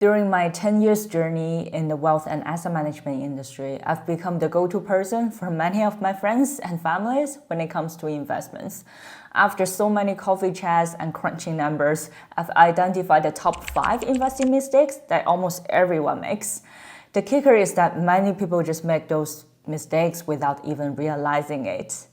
During my 10 years journey in the wealth and asset management industry, I've become the go-to person for many of my friends and families when it comes to investments. After so many coffee chats and crunching numbers, I've identified the top 5 investing mistakes that almost everyone makes. The kicker is that many people just make those mistakes without even realizing it.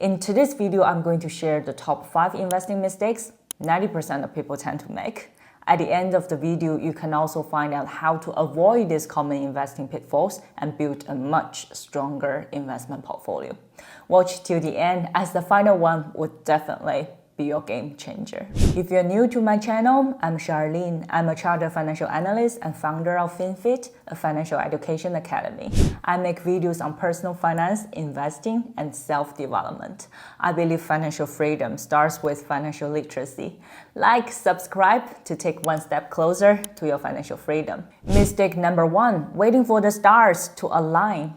In today's video, I'm going to share the top 5 investing mistakes 90% of people tend to make. At the end of the video, you can also find out how to avoid these common investing pitfalls and build a much stronger investment portfolio. Watch till the end, as the final one would definitely be your game changer. If you're new to my channel, I'm Charlene. I'm a chartered financial analyst and founder of FinFit, a financial education academy. I make videos on personal finance, investing, and self-development. I believe financial freedom starts with financial literacy. Like, subscribe to take one step closer to your financial freedom. Mistake number 1, waiting for the stars to align.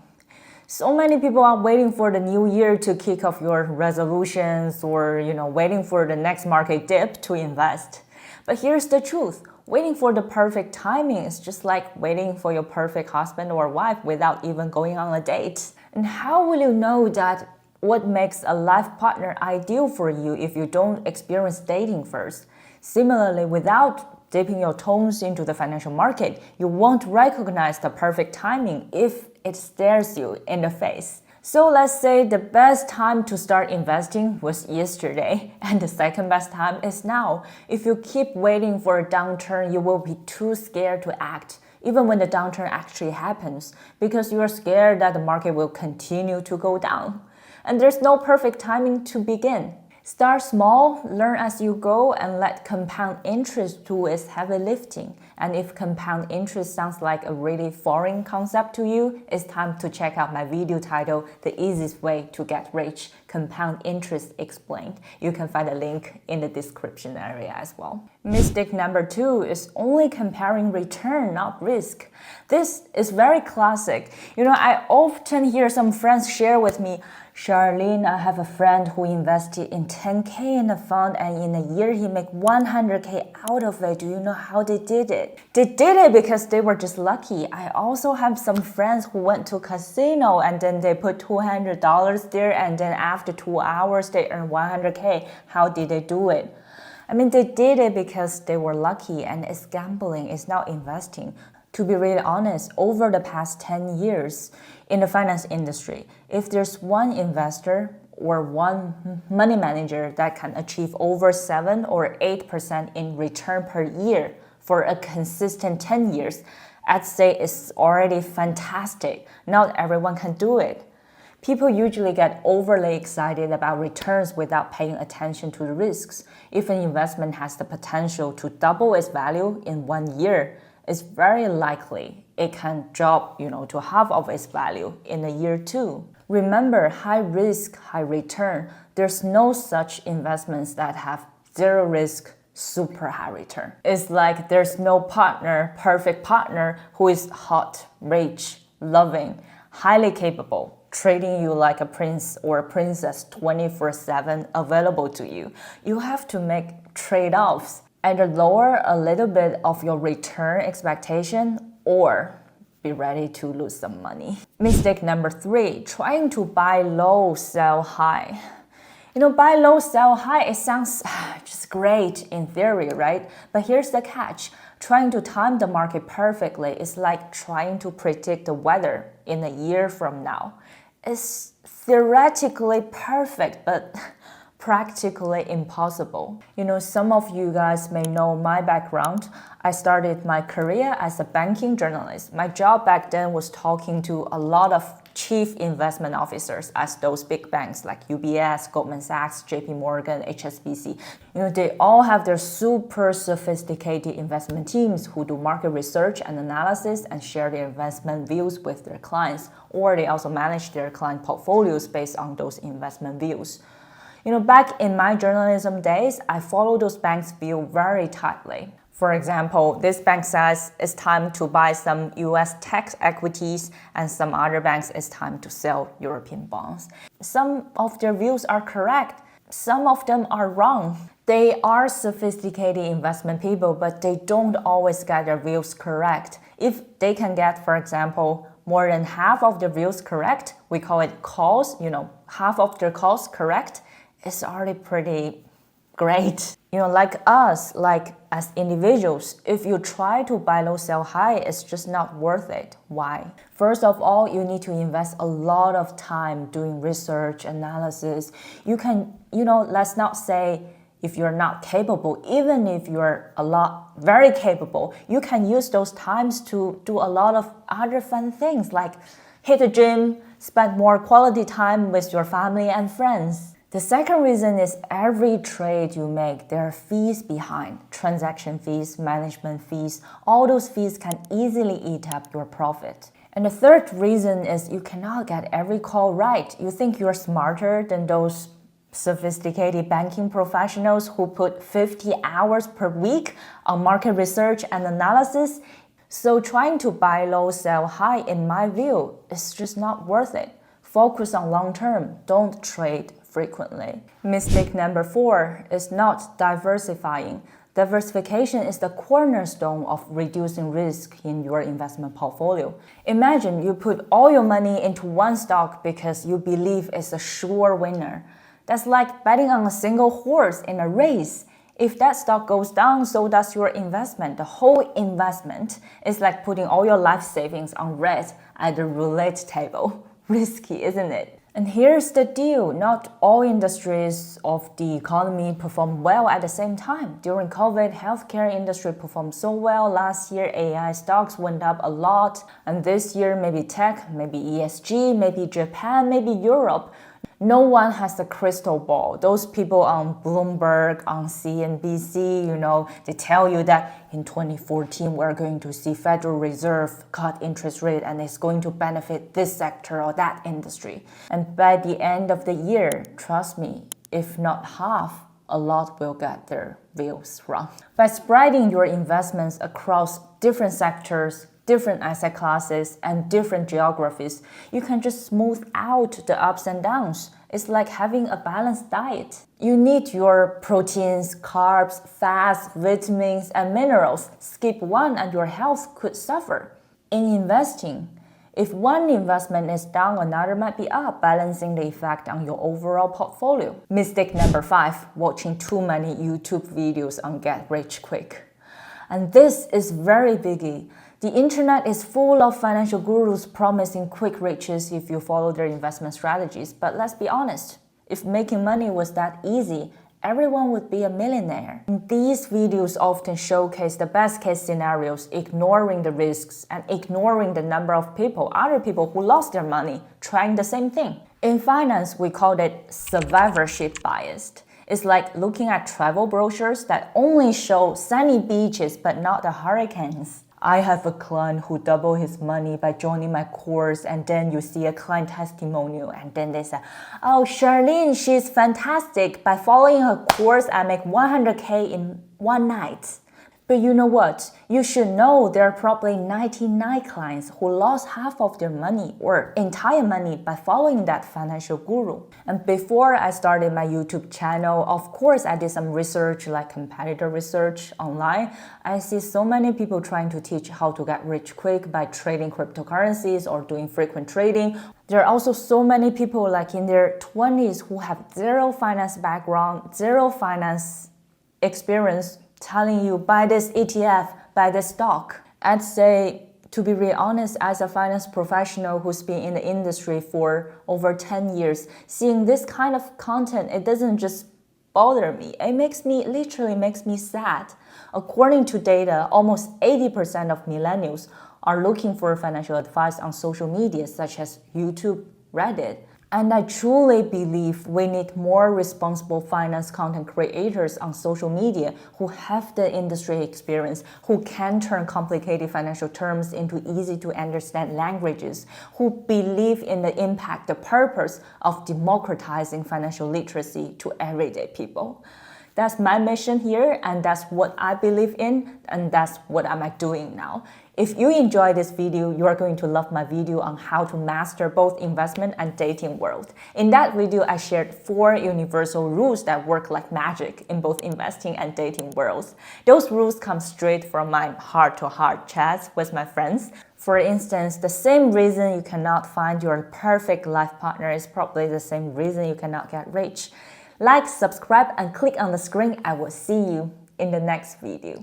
So many people are waiting for the new year to kick off your resolutions or, waiting for the next market dip to invest. But here's the truth. Waiting for the perfect timing is just like waiting for your perfect husband or wife without even going on a date. And how will you know that what makes a life partner ideal for you if you don't experience dating first? Similarly, without dipping your toes into the financial market, you won't recognize the perfect timing if it stares you in the face. So let's say the best time to start investing was yesterday, and the second best time is now. If you keep waiting for a downturn, you will be too scared to act, even when the downturn actually happens, because you are scared that the market will continue to go down. And there's no perfect timing to begin. Start small, learn as you go, and let compound interest do its heavy lifting. And if compound interest sounds like a really foreign concept to you, it's time to check out my video titled The Easiest Way to Get Rich, Compound Interest Explained. You can find a link in the description area as well. Mistake number 2 is only comparing return, not risk. This is very classic. I often hear some friends share with me, Charlene, I have a friend who invested in 10K in a fund and in a year he made 100K out of it. Do you know how they did it? They did it because they were just lucky. I also have some friends who went to a casino and then they put $200 there and then after 2 hours they earned 100K. How did they do it? They did it because they were lucky, and it's gambling, it's not investing. To be really honest, over the past 10 years in the finance industry, if there's one investor or one money manager that can achieve over 7 or 8% in return per year for a consistent 10 years, I'd say it's already fantastic. Not everyone can do it. People usually get overly excited about returns without paying attention to the risks. If an investment has the potential to double its value in 1 year, it's very likely it can drop, to half of its value in a year too. Remember, high risk, high return. There's no such investments that have zero risk, super high return. It's like there's no perfect partner who is hot, rich, loving, highly capable, treating you like a prince or a princess 24/7 available to you. You have to make trade-offs. Either lower a little bit of your return expectation or be ready to lose some money. Mistake number 3, trying to buy low, sell high. Buy low, sell high, it sounds just great in theory, right? But here's the catch. Trying to time the market perfectly is like trying to predict the weather in a year from now. It's theoretically perfect, but practically impossible. Some of you guys may know my background. I started my career as a banking journalist. My job back then was talking to a lot of chief investment officers at those big banks like UBS, Goldman Sachs, JP Morgan, HSBC. They all have their super sophisticated investment teams who do market research and analysis and share their investment views with their clients, or they also manage their client portfolios based on those investment views. Back in my journalism days, I followed those banks' view very tightly. For example, this bank says it's time to buy some US tech equities, and some other banks it's time to sell European bonds. Some of their views are correct, Some of them are wrong. They are sophisticated investment people, but they don't always get their views correct. If they can get, for example, more than half of their views correct, we call it calls, half of their calls correct, it's already pretty great. Like us, like as individuals, if you try to buy low, sell high, it's just not worth it. Why? First of all, you need to invest a lot of time doing research, analysis. You can, let's not say if you're not capable, even if you're very capable, you can use those times to do a lot of other fun things like hit the gym, spend more quality time with your family and friends. The second reason is every trade you make, there are fees behind. Transaction fees, management fees, all those fees can easily eat up your profit. And the third reason is you cannot get every call right. You think you're smarter than those sophisticated banking professionals who put 50 hours per week on market research and analysis. So trying to buy low, sell high, in my view, is just not worth it. Focus on long term, don't trade frequently. Mistake number 4 is not diversifying. Diversification is the cornerstone of reducing risk in your investment portfolio. Imagine you put all your money into one stock because you believe it's a sure winner. That's like betting on a single horse in a race. If that stock goes down, so does your investment. The whole investment is like putting all your life savings on red at the roulette table. Risky, isn't it? And here's the deal. Not all industries of the economy perform well at the same time. During COVID, healthcare industry performed so well. Last year, AI stocks went up a lot. And this year, maybe tech, maybe ESG, maybe Japan, maybe Europe. No one has a crystal ball. Those people on Bloomberg, on CNBC, they tell you that in 2014, we're going to see Federal Reserve cut interest rate and it's going to benefit this sector or that industry. And by the end of the year, trust me, if not half, a lot will get their views wrong. By spreading your investments across different sectors, different asset classes, and different geographies, you can just smooth out the ups and downs. It's like having a balanced diet. You need your proteins, carbs, fats, vitamins, and minerals. Skip one and your health could suffer. In investing, if one investment is down, another might be up, balancing the effect on your overall portfolio. Mistake number 5, watching too many YouTube videos on get rich quick. And this is very biggie. The internet is full of financial gurus promising quick riches if you follow their investment strategies. But let's be honest, if making money was that easy, everyone would be a millionaire. These videos often showcase the best case scenarios, ignoring the risks and ignoring the number of other people who lost their money trying the same thing. In finance, we call it survivorship bias. It's like looking at travel brochures that only show sunny beaches but not the hurricanes. I have a client who doubled his money by joining my course, and then you see a client testimonial and then they say, oh, Charlene, she's fantastic. By following her course, I make 100K in one night. But you know what? You should know there are probably 99 clients who lost half of their money or entire money by following that financial guru. And before I started my YouTube channel, of course, I did some research like competitor research online. I see so many people trying to teach how to get rich quick by trading cryptocurrencies or doing frequent trading. There are also so many people like in their 20s who have zero finance background, zero finance experience, telling you buy this ETF, buy this stock. I'd say, to be really honest, as a finance professional who's been in the industry for over 10 years, seeing this kind of content, it doesn't just bother me. It literally makes me sad. According to data, almost 80% of millennials are looking for financial advice on social media such as YouTube, Reddit. And I truly believe we need more responsible finance content creators on social media who have the industry experience, who can turn complicated financial terms into easy to understand languages, who believe in the impact, the purpose of democratizing financial literacy to everyday people. That's my mission here, and that's what I believe in, and that's what I'm doing now. If you enjoy this video, you are going to love my video on how to master both investment and dating world. In that video, I shared 4 universal rules that work like magic in both investing and dating worlds. Those rules come straight from my heart-to-heart chats with my friends. For instance, the same reason you cannot find your perfect life partner is probably the same reason you cannot get rich. Like, subscribe, and click on the screen. I will see you in the next video.